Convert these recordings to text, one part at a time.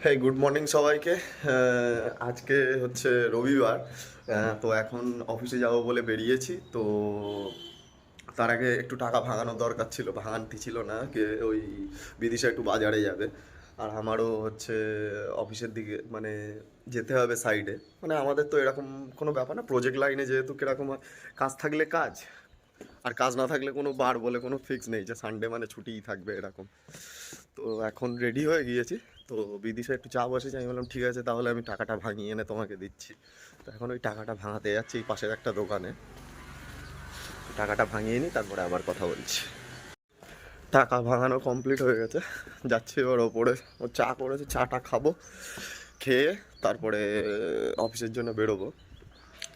হ্যাঁ, good morning সবাইকে। আজকে হচ্ছে রবিবার। তো এখন অফিসে যাব বলে বেরিয়েছি। তো তার আগে একটু টাকা ভাঙানোর দরকার ছিল, ভাঙানটি ছিল না কে ওই বিদিশা একটু বাজারে যাবে। আর আমারও হচ্ছে অফিসের দিকে মানে যেতে হবে সাইডে। মানে আমাদের তো এরকম কোনো ব্যাপার না, প্রজেক্ট লাইনে যেহেতু কিরকম হয়, কাজ থাকলে কাজ, আর কাজ না থাকলে কোনো বার বলে কোনো ফিক্স নেই যে সানডে মানে ছুটিই থাকবে এরকম। তো এখন রেডি হয়ে গিয়েছি। তো বিদিশা একটু চা বসেছে, আমি বললাম ঠিক আছে তাহলে আমি টাকাটা ভাঙিয়ে এনে তোমাকে দিচ্ছি। তো এখন ওই টাকাটা ভাঙাতে যাচ্ছি এই পাশের একটা দোকানে। টাকাটা ভাঙিয়ে নিই, তারপরে আবার কথা বলছি। টাকা ভাঙানো কমপ্লিট হয়ে গেছে, যাচ্ছি এবার ওপরে। ও চা করেছে, চাটা খাবো, খেয়ে তারপরে অফিসের জন্য বেরোবো।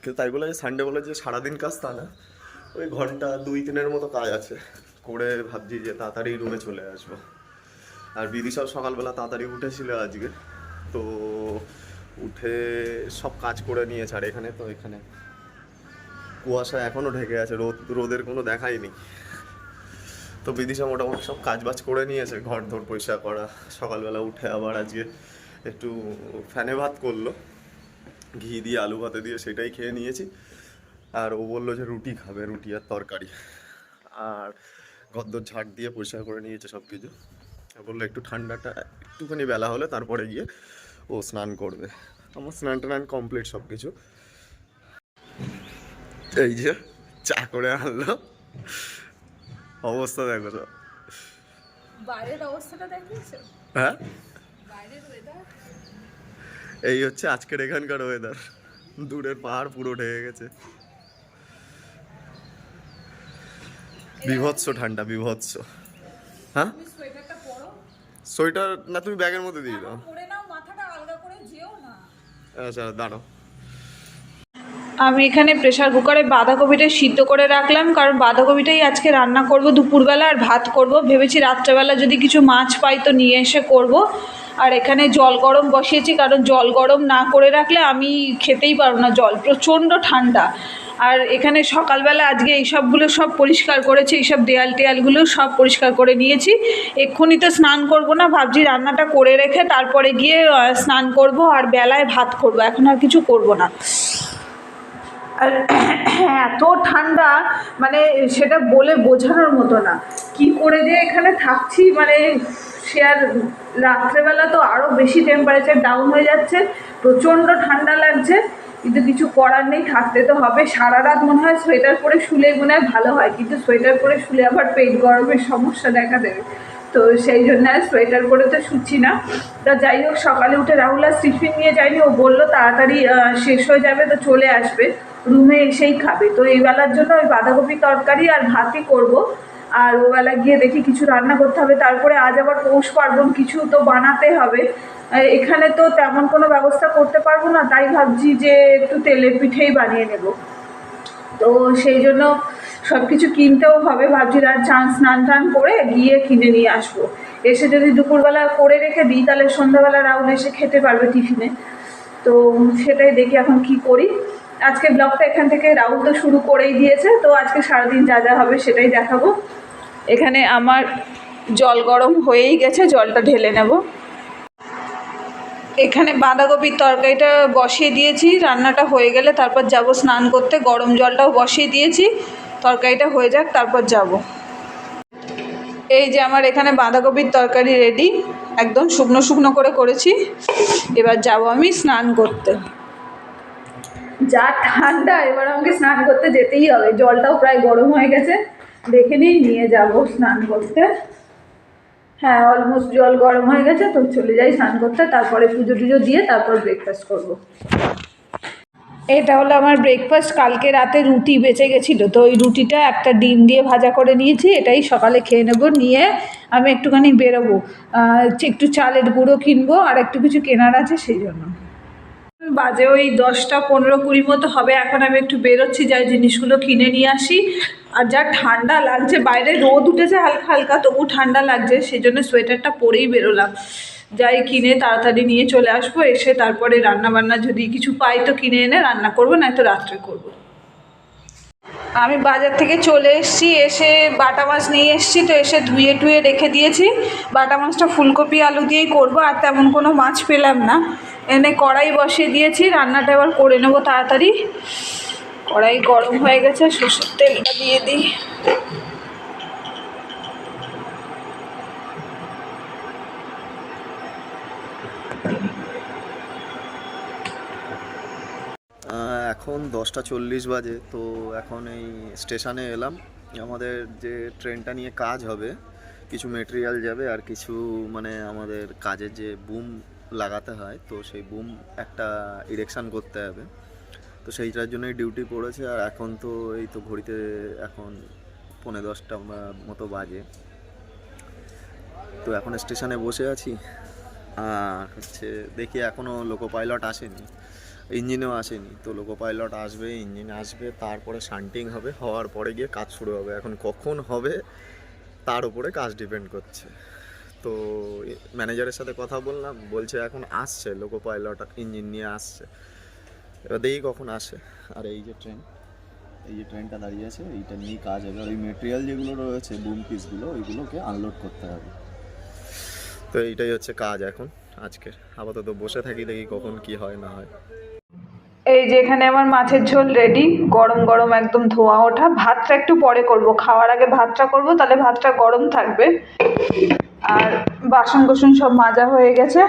কিন্তু তাই বলে যে সানডে বলে যে সারাদিন কাজ তা না, ওই ঘন্টা 2-3 মতো কাজ আছে, করে ভাবছি যে তাড়াতাড়ি রুমে চলে আসবো। আর বিদিশাও সকালবেলা তাড়াতাড়ি উঠেছিল আজকে। তো উঠে সব কাজ করে নিয়েছে। আর এখানে তো এখানে কুয়াশা এখনও ঢেকে আছে, রোদের কোনো দেখাই নেই। তো বিদিশা মোটামুটি সব কাজ বাজ করে নিয়েছে, ঘর ধর পরিষ্কার করা। সকালবেলা উঠে আবার আজকে একটু ফ্যানে ভাত করলো, ঘি দিয়ে আলু ভাতে দিয়ে, সেটাই খেয়ে নিয়েছি। আর ও বললো যে রুটি খাবে, রুটি আর তরকারি। আর ঘরদোর ঝাড় দিয়ে পরিষ্কার করে নিয়েছে সব কিছু। বললো একটু ঠান্ডাটা একটুখানি বেলা হলে তারপরে গিয়ে ও স্নান করবে। আমার স্নান টান কমপ্লিট সব কিছু। এই যে চা করে আনলো, অবস্থা দেখো তো। বাইরের অবস্থাটা দেখিয়েছো? হ্যাঁ, বাইরের ওয়েদার এই হচ্ছে আজকের এখানকার ওয়েদার। দূরের পাহাড় পুরো ঢেকে গেছে, বিভৎস ঠান্ডা, বিভৎস। হ্যাঁ, তুমি সোয়েটারটা পরো। সোয়েটার না, তুমি ব্যাগের মধ্যে দিয়ে দাও। এখন পরে নাও, মাথাটা আলগা করে যেও না। আচ্ছা দাঁড়াও। আমি এখানে প্রেসার কুকারে বাঁধাকপিটা সিদ্ধ করে রাখলাম, কারণ বাঁধাকপিটাই আজকে রান্না করব দুপুরবেলা, আর ভাত করব। ভেবেছি রাত্রেবেলা যদি কিছু মাছ পাই তো নিয়ে এসে করব। আর এখানে জল গরম বসিয়েছি, কারণ জল গরম না করে রাখলে আমি খেতেই পারবো না, জল প্রচণ্ড ঠান্ডা। আর এখানে সকালবেলা আজকে এইসবগুলো সব পরিষ্কার করেছি, এইসব দেয়াল টেয়ালগুলো সব পরিষ্কার করে নিয়েছি। এক্ষুনি তো স্নান করব না, ভাবছি রান্নাটা করে রেখে তারপরে গিয়ে স্নান করব, আর বেলায় ভাত করব, এখন আর কিছু করব না। আর এত ঠান্ডা, মানে সেটা বলে বোঝানোর মতো না। কি করে যে এখানে থাকছি, মানে সে আর, রাত্রেবেলা তো আরও বেশি টেম্পারেচার ডাউন হয়ে যাচ্ছে, প্রচণ্ড ঠান্ডা লাগছে। কিন্তু কিছু করার নেই, থাকতে তো হবে। সারা রাত মনে হয় সোয়েটার পরে শুলে মনে হয় ভালো হয়, কিন্তু সোয়েটার পরে শুলে আবার পেট গরমের সমস্যা দেখা দেবে। তো সেই জন্য আর সোয়েটার পরে তো শুচ্ছি না। তা যাই হোক, সকালে উঠে রাহুল আর টিফিন নিয়ে যায়নি, ও বললো তাড়াতাড়ি শেষ হয়ে যাবে তো চলে আসবে, রুমে এসেই খাবে। তো এই বেলার জন্য ওই বাঁধাকপি তরকারি আর ভাতই করব। আর ওবেলা গিয়ে দেখি কিছু রান্না করতে হবে, তারপরে আজ আবার পৌষ পার্বণ, কিছু তো বানাতে হবে। এখানে তো তেমন কোনো ব্যবস্থা করতে পারবো না, তাই ভাবছি যে একটু তেলের পিঠেই বানিয়ে নেব। তো সেই জন্য সব কিছু কিনতেও হবে, ভাবছি আর স্নান টান করে গিয়ে কিনে নিয়ে আসবো। এসে যদি দুপুরবেলা করে রেখে দিই তাহলে সন্ধ্যাবেলা রাহুল এসে খেতে পারবে টিফিনে। তো সেটাই দেখি এখন কি করি। আজকে ব্লগটা এখান থেকে রাহুল তো শুরু করেই দিয়েছে, তো আজকে সারাদিন যা যা হবে সেটাই দেখাবো। এখানে আমার জল গরম হয়েই গেছে, জলটা ঢেলে নেব। এখানে বাঁধাকপির তরকারিটা বসিয়ে দিয়েছি, রান্নাটা হয়ে গেলে তারপর যাব স্নান করতে। গরম জলটাও বসিয়ে দিয়েছি, তরকারিটা হয়ে যাক তারপর যাব। এই যে আমার এখানে বাঁধাকপির তরকারি রেডি, একদম শুকনো শুকনো করে করেছি। এবার যাব আমি স্নান করতে। যা ঠান্ডা, এবার আমাকে স্নান করতে যেতেই হবে। জলটাও প্রায় গরম হয়ে গেছে, দেখে নিয়ে যাব স্নান করতে। হ্যাঁ, অলমোস্ট জল গরম হয়ে গেছে, তো চলে যাই স্নান করতে, তারপরে পুজো টুজো দিয়ে তারপর ব্রেকফাস্ট করব। এটা হলো আমার ব্রেকফাস্ট। কালকে রাতে রুটি বেঁচে গেছিলো, তো ওই রুটিটা একটা ডিম দিয়ে ভাজা করে নিয়েছি, এটাই সকালে খেয়ে নেবো। নিয়ে আমি একটুখানি বেরোবো, একটু চালের গুঁড়ো কিনবো, আর একটু কিছু কেনার আছে সেই জন্য। বাজে ওই 10টা 15-20 মতো হবে। এখন আমি একটু বেরোচ্ছি, যাই জিনিসগুলো কিনে নিয়ে আসি। আর যা ঠান্ডা লাগছে, বাইরে রোদ উঠেছে হালকা হালকা, তবু ঠান্ডা লাগছে, সেই জন্য সোয়েটারটা পরেই বেরোলাম। যাই কিনে তাড়াতাড়ি নিয়ে চলে আসবো, এসে তারপরে রান্না বান্না যদি কিছু পাই তো কিনে এনে রান্না করবো, নয়তো রাত্রে করবো। আমি বাজার থেকে চলে এসেছি, এসে বাটা মাছ নিয়ে এসেছি, তো এসে ধুয়ে টুয়ে রেখে দিয়েছি। বাটা মাছটা ফুলকপি আলু দিয়েই করব, আর তেমন কোনো মাছ পেলাম না। এনে কড়াই বসিয়ে দিয়েছি, রান্নাটা এবার করে নেবো তাড়াতাড়ি। কড়াই গরম হয়ে গেছে, সরষের তেলটা দিয়ে দিই। এখন 10:40 বাজে, তো এখন এই স্টেশনে এলাম। আমাদের যে ট্রেনটা নিয়ে কাজ হবে, কিছু মেটেরিয়াল যাবে আর কিছু মানে আমাদের কাজের যে বুম লাগাতে হয়, তো সেই বুম একটা ইরেকশান করতে হবে। তো সেইটার জন্যই ডিউটি পড়েছে। আর এখন তো এই তো ঘড়িতে এখন 10:45 মতো বাজে। তো এখন স্টেশনে বসে আছি। আর হচ্ছে দেখি এখনও লোকো পাইলট আসেনি, ইঞ্জিনও আসেনি। তো লোকো পাইলট আসবে, ইঞ্জিন আসবে, তারপরে শান্টিং হবে, হওয়ার পরে গিয়ে কাজ শুরু হবে। এখন কখন হবে তার উপরে কাজ ডিপেন্ড করছে। তো ম্যানেজারের সাথে কথা বললাম, বলছে এখন আসছে লোকো পাইলট, ইঞ্জিন নিয়ে আসছে। এবার দেখি কখন আসে। আর এই যে ট্রেন, এই যে ট্রেনটা দাঁড়িয়ে আছে, এইটা নিয়েই কাজ হবে। আর ওই মেটেরিয়াল যেগুলো রয়েছে বুম পিসগুলো, ওইগুলোকে আনলোড করতে হবে। তো এইটাই হচ্ছে কাজ এখন আজকের। আপাতত বসে থাকি, দেখি কখন কি হয় না হয়। এই যে এখানে আমার মাছের ঝোল রেডি, গরম গরম একদম ধোয়া ওঠা। ভাতটা একটু পরে করব, খাওয়ার আগে ভাতটা করব, তাহলে ভাতটা গরম থাকবে। আর বাসন কোসন সব মাজা হয়ে গেছে।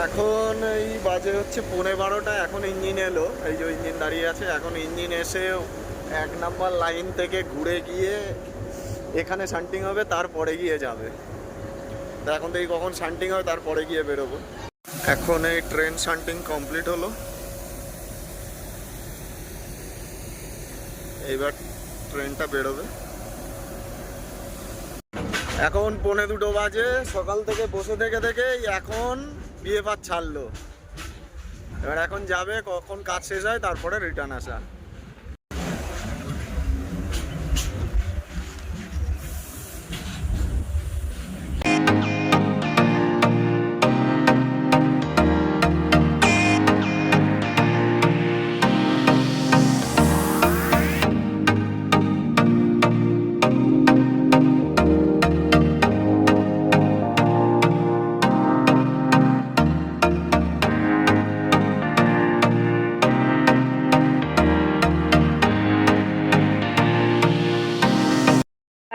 এখন এই বাজে হচ্ছে 12:15। এখন ইঞ্জিন এলো, এই যে ইঞ্জিন দাঁড়িয়ে আছে। এখন ইঞ্জিন এসে 1 নাম্বার লাইন থেকে ঘুরে গিয়ে এখানে শান্টিং হবে, তারপরে গিয়ে যাবে। তো এখন থেকে কখন শান্টিং হয় তারপরে গিয়ে বেরোবো। এখন এই ট্রেন শান্টিং কমপ্লিট হলো, এইবার ট্রেনটা বেরোবে। এখন 1:45 বাজে। সকাল থেকে বসে থেকে এখন বিএফআর ছাড়লো। এবার এখন যাবে, কখন কাজ শেষ হয় তারপরে রিটার্ন আসা।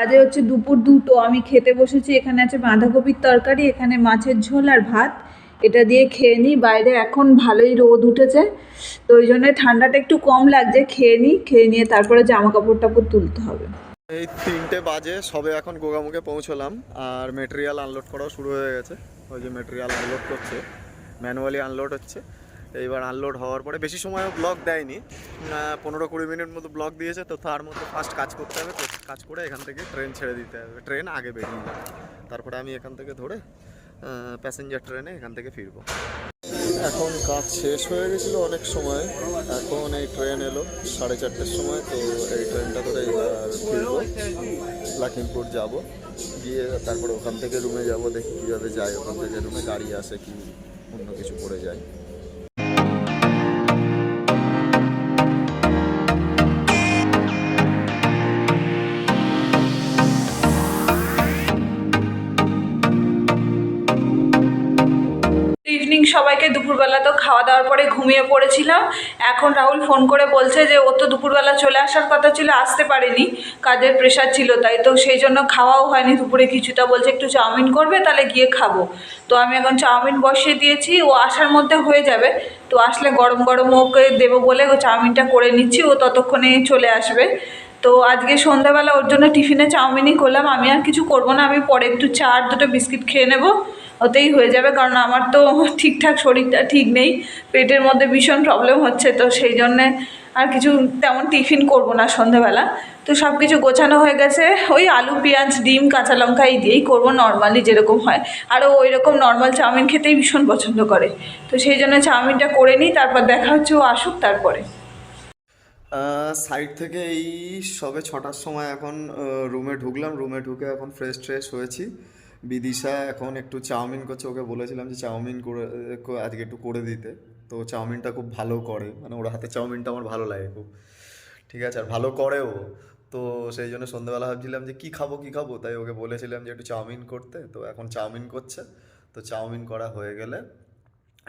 আজ হচ্ছে দুপুর 2টো, আমি খেতে বসেছি। এখানে আছে বাঁধাকপির তরকারি, এখানে মাছের ঝোল আর ভাত। এটা দিয়ে খেয়ে নিই। বাইরে এখন ভালোই রোদ উঠেছে, তো ওই জন্য ঠান্ডাটা একটু কম লাগছে। খেয়ে নিই, খেয়ে নিয়ে তারপরে জামা কাপড় টাপড় তুলতে হবে। এই 3টে বাজে, সবে এখন গোগামুখে পৌঁছলাম। আর মেটেরিয়াল আনলোড করাও শুরু হয়ে গেছে। ওই যে মেটেরিয়াল আনলোড করছে, ম্যানুয়ালি আনলোড হচ্ছে। এইবার আনলোড হওয়ার পরে বেশি সময়ও ব্লক দেয়নি, 15-20 মিনিট মতো ব্লক দিয়েছে। তো তার মধ্যে ফার্স্ট কাজ করতে হবে। তো কাজ করে এখান থেকে ট্রেন ছেড়ে দিতে হবে। ট্রেন আগে বেরিয়ে যাবে, তারপরে আমি এখান থেকে ধরে প্যাসেঞ্জার ট্রেনে এখান থেকে ফিরবো। এখন কাজ শেষ হয়ে গেছিলো অনেক সময়। এখন এই ট্রেন এলো 4:30টার সময়। তো এই ট্রেনটা ধরে এবার ফিরবো, লখিমপুর যাব। গিয়ে তারপরে ওখান থেকে রুমে যাব। দেখি কীভাবে যাই, ওখান থেকে রুমে গাড়ি আসে কি অন্য কিছু করে যায়। ইভিনিং সবাইকে। দুপুরবেলা তো খাওয়া দাওয়ার পরে ঘুমিয়ে পড়েছিলাম। এখন রাহুল ফোন করে বলছে যে ও তো দুপুরবেলা চলে আসার কথা ছিল, আসতে পারেনি, কাজের প্রেশার ছিল তাই। তো সেই জন্য খাওয়াও হয়নি দুপুরে কিছুটা। বলছে একটু চাউমিন করবে, তাহলে গিয়ে খাবো। তো আমি এখন চাউমিন বসিয়ে দিয়েছি, ও আসার মধ্যে হয়ে যাবে। তো আসলে গরম গরম ওকে দেবো বলে ও চাউমিনটা করে নিচ্ছি, ও ততক্ষণে চলে আসবে। তো আজকে সন্ধ্যাবেলা ওর জন্য টিফিনে চাউমিনই করলাম। আমি আর কিছু করবো না, আমি পরে একটু চা আর 2টো বিস্কিট খেয়ে নেবো, ওতেই হয়ে যাবে। কারণ আমার তো ঠিকঠাক শরীরটা ঠিক নেই, পেটের মধ্যে ভীষণ প্রবলেম হচ্ছে। তো সেই জন্যে আর কিছু তেমন টিফিন করবো না সন্ধ্যাবেলা। তো সব কিছু গোছানো হয়ে গেছে। ওই আলু পেঁয়াজ ডিম কাঁচা লঙ্কা এই দিয়েই করবো, নর্মালি যেরকম হয়। আরও ওই রকম নর্মাল চাউমিন খেতেই ভীষণ পছন্দ করে। তো সেই জন্য চাউমিনটা করে নিই, তারপর দেখা হচ্ছে ও আসুক তারপরে। সাইড থেকে এই সবে 6টার সময় এখন রুমে ঢুকলাম। রুমে ঢুকে এখন ফ্রেশ হয়েছি। বিদিশা এখন একটু চাউমিন করছে, ওকে বলেছিলাম যে চাউমিন করে আজকে একটু করে দিতে। তো চাউমিনটা খুব ভালো করে, মানে ওর হাতে চাউমিনটা আমার ভালো লাগে খুব, ঠিক আছে, আর ভালো করেও। তো সেই জন্য সন্ধ্যেবেলা ভাবছিলাম যে কী খাবো কী খাবো, তাই ওকে বলেছিলাম যে একটু চাউমিন করতে, তো এখন চাউমিন করছে। তো চাউমিন করা হয়ে গেলে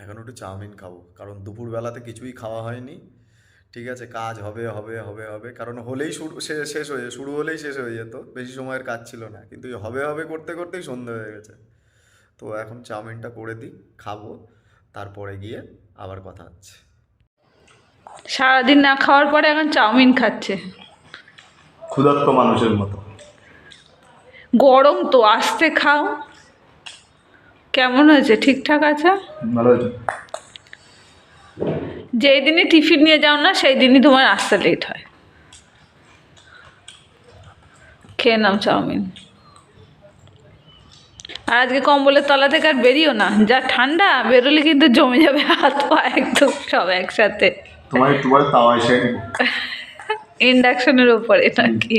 এখন একটু চাউমিন খাবো, কারণ দুপুরবেলাতে কিছুই খাওয়া হয়নি, ঠিক আছে। কাজ হবে হবে হবে হবে, কারণ হলেই শেষ হয়ে শুরু হলেই শেষ হয়ে যেত, বেশি সময়ের কাজ ছিল না, কিন্তু এই হবে হবে করতে করতেই সন্ধে হয়ে গেছে। তো এখন চাউমিনটা করে দিই, খাবো, তারপরে গিয়ে আবার কথা হচ্ছে। সারাদিন না খাওয়ার পরে এখন চাউমিন খাচ্ছে। ক্ষুধার্ত মানুষের মতো। গরম তো, আস্তে খাও। কেমন হয়েছে? ঠিকঠাক আছে? ভালো হয়েছে। যেই দিনই টিফিন নিয়ে যাও না সেই দিনই তোমার আসতে লেট হয়। খেয়ে নাও চাউমিন। আর আজকে কম্বলের তলা থেকে আর বেরিও না, যা ঠান্ডা, বেরোলে কিন্তু জমে যাবে হাত পা একদম সব একসাথে। তোমার একটু পরে তাওয়ায় সেঁক নেবো। ইন্ডাকশনের ওপরে নাকি?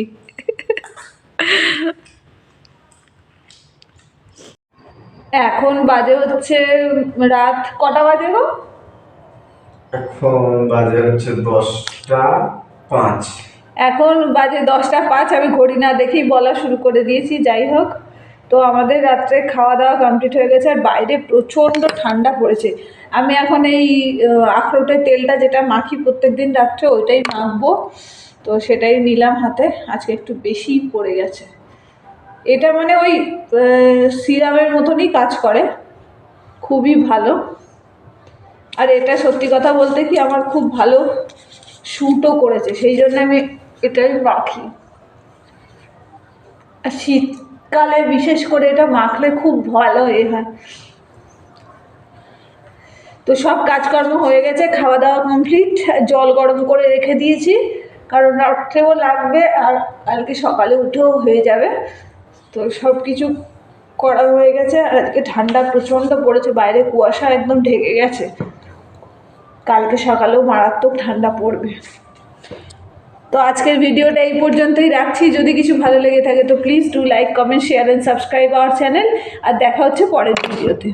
এখন বাজে হচ্ছে রাত কটা বাজে গো? এখন বাজে হচ্ছে 10টা 5। এখন বাজে 10টা 5। আমি ঘড়ি না দেখেই বলা শুরু করে দিয়েছি। যাই হোক, তো আমাদের রাত্রে খাওয়া দাওয়া কমপ্লিট হয়ে গেছে, আর বাইরে প্রচণ্ড ঠান্ডা পড়েছে। আমি এখন এই আখরোটের তেলটা যেটা মাখি প্রত্যেক দিন রাত্রে, ওইটাই মাখবো। তো সেটাই নিলাম হাতে, আজকে একটু বেশিই পড়ে গেছে। এটা মানে ওই সিরামের মতনই কাজ করে, খুবই ভালো। আর এটা সত্যি কথা বলতে কি আমার খুব ভালো শ্যুটও করেছে, সেই জন্য আমি এটাই মাখি। আর শীতকালে বিশেষ করে এটা মাখলে খুব ভালো হয়। তো সব কাজকর্ম হয়ে গেছে, খাওয়া দাওয়া কমপ্লিট, জল গরম করে রেখে দিয়েছি, কারণ রাত্রেও লাগবে আর কালকে সকালে উঠেও হয়ে যাবে। তো সব কিছু করা হয়ে গেছে। আর আজকে ঠান্ডা প্রচণ্ড পড়েছে, বাইরে কুয়াশা একদম ঢেকে গেছে, কালকে সকালেও মারাত্মক ঠান্ডা পড়বে। তো আজকের ভিডিওটা এই পর্যন্তই রাখছি। যদি কিছু ভালো লেগে থাকে তো please do like, comment, share and subscribe our channel. আর দেখা হচ্ছে পরের ভিডিওতে।